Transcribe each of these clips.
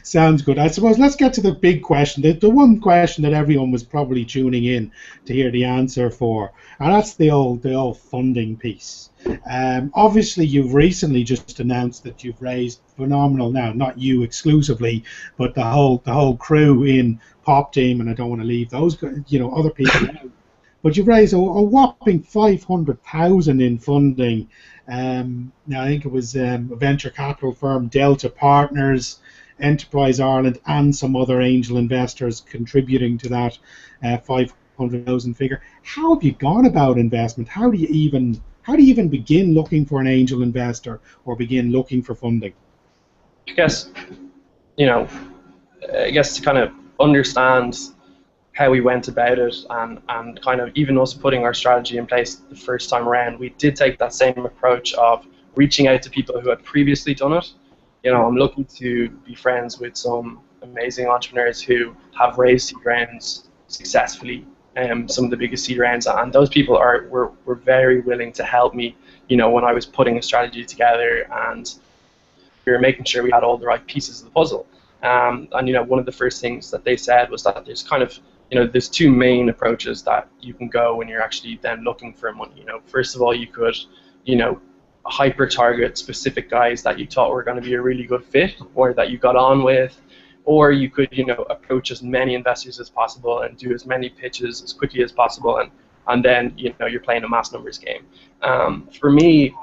Sounds good. I suppose let's get to the big question, the one question that everyone was probably tuning in to hear the answer for, and that's the old funding piece. Obviously, you've recently just announced that you've raised phenomenal now, not you exclusively, but the whole crew in Pop Team, and I don't want to leave those other people out. But you've raised a whopping 500,000 in funding. Now I think it was a venture capital firm, Delta Partners, Enterprise Ireland, and some other angel investors contributing to that 500,000 figure. How have you gone about investment? How do you even begin looking for an angel investor or begin looking for funding? I guess, you know, to kind of understand how we went about it, and kind of even us putting our strategy in place the first time around, we did take that same approach of reaching out to people who had previously done it. I'm looking to be friends with some amazing entrepreneurs who have raised seed rounds successfully, some of the biggest seed rounds, and those people were very willing to help me, when I was putting a strategy together, and we were making sure we had all the right pieces of the puzzle. And one of the first things that they said was that there's kind of, there's two main approaches that you can go when you're actually then looking for money. First of all, you could, hyper target specific guys that you thought were going to be a really good fit or that you got on with, or you could, approach as many investors as possible and do as many pitches as quickly as possible, and then, you're playing a mass numbers game. For me,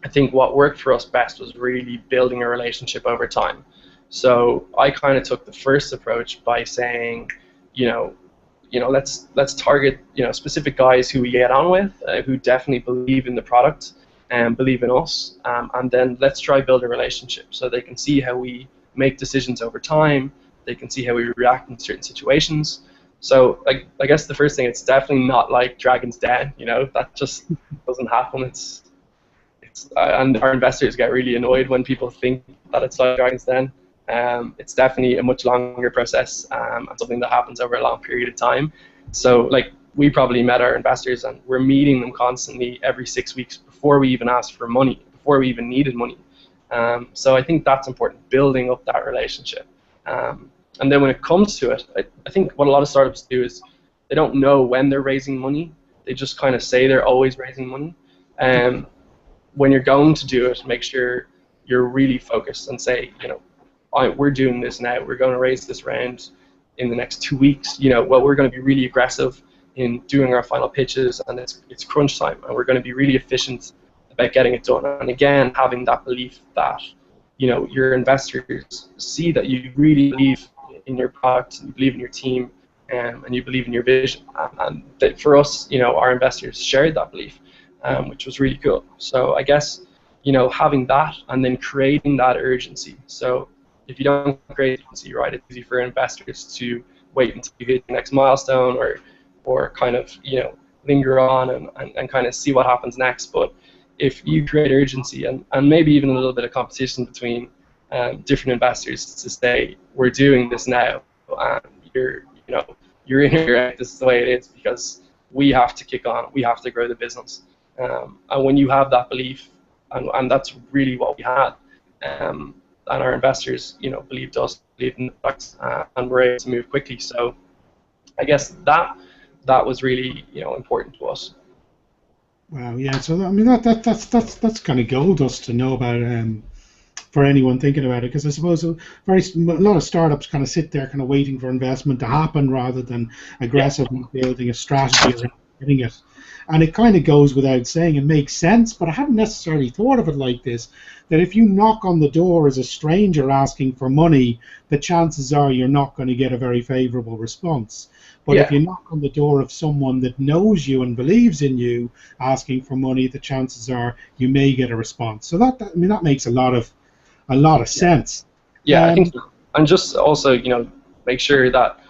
I think what worked for us best was really building a relationship over time. So I kind of took the first approach by saying, let's target specific guys who we get on with, who definitely believe in the product and believe in us, and then let's try build a relationship so they can see how we make decisions over time. They can see how we react in certain situations. So I guess the first thing, it's definitely not like Dragon's Den. That just doesn't happen. And our investors get really annoyed when people think that it's like Dragon's Den. It's definitely a much longer process, and something that happens over a long period of time. So we probably met our investors, and we're meeting them constantly every 6 weeks before we even asked for money, before we even needed money. So I think that's important, building up that relationship. And then when it comes to it, I think what a lot of startups do is they don't know when they're raising money. They just kind of say they're always raising money. When you're going to do it, make sure you're really focused and say, we're doing this now. We're going to raise this round in the next 2 weeks. We're going to be really aggressive in doing our final pitches, and it's crunch time, and we're going to be really efficient about getting it done. And again, having that belief that your investors see that you really believe in your product, you believe in your team, and you believe in your vision. And that for us, our investors shared that belief, which was really cool. So I guess having that and then creating that urgency. So if you don't create urgency, right, it's easy for investors to wait until you hit the next milestone, or kind of linger on and kind of see what happens next. But if you create urgency and maybe even a little bit of competition between different investors to say, we're doing this now, and you're in here, this is the way it is, because we have to kick on, we have to grow the business. And when you have that belief, and that's really what we had, and our investors, believed us, believed in the products, and were able to move quickly. So I guess that was really important to us. Wow, yeah. So I mean that's kind of gold dust to know about, for anyone thinking about it, because I suppose a lot of startups kind of sit there kind of waiting for investment to happen rather than aggressively building a strategy around getting it. And it kind of goes without saying, it makes sense, but I hadn't necessarily thought of it like this, that if you knock on the door as a stranger asking for money, the chances are you're not going to get a very favorable response. But if you knock on the door of someone that knows you and believes in you asking for money, the chances are you may get a response. So that makes a lot of sense. Yeah, I think so. And just also, make sure that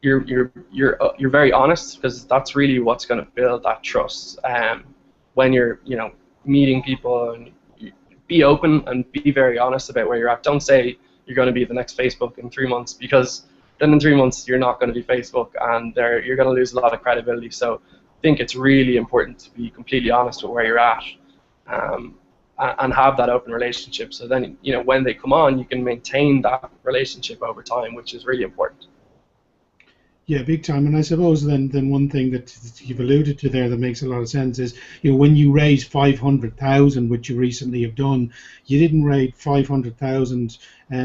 you're very honest, because that's really what's going to build that trust. When you're meeting people, and be open and be very honest about where you're at. Don't say you're going to be the next Facebook in 3 months, because then in 3 months you're not going to be Facebook, and you're going to lose a lot of credibility. So I think it's really important to be completely honest with where you're at. and have that open relationship. So then, when they come on, you can maintain that relationship over time, which is really important. Yeah, big time. And I suppose then one thing that you've alluded to there that makes a lot of sense is, when you raise 500,000, which you recently have done, you didn't raise 500,000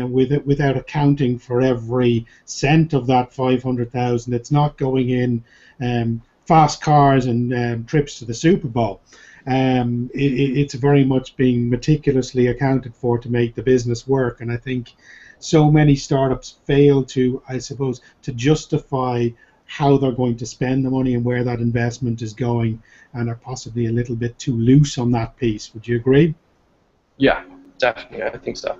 without accounting for every cent of that 500,000. It's not going in fast cars and trips to the Super Bowl. It's very much being meticulously accounted for to make the business work. And I think so many startups fail to, I suppose, to justify how they're going to spend the money and where that investment is going, and are possibly a little bit too loose on that piece. Would you agree? Yeah, definitely. I think so.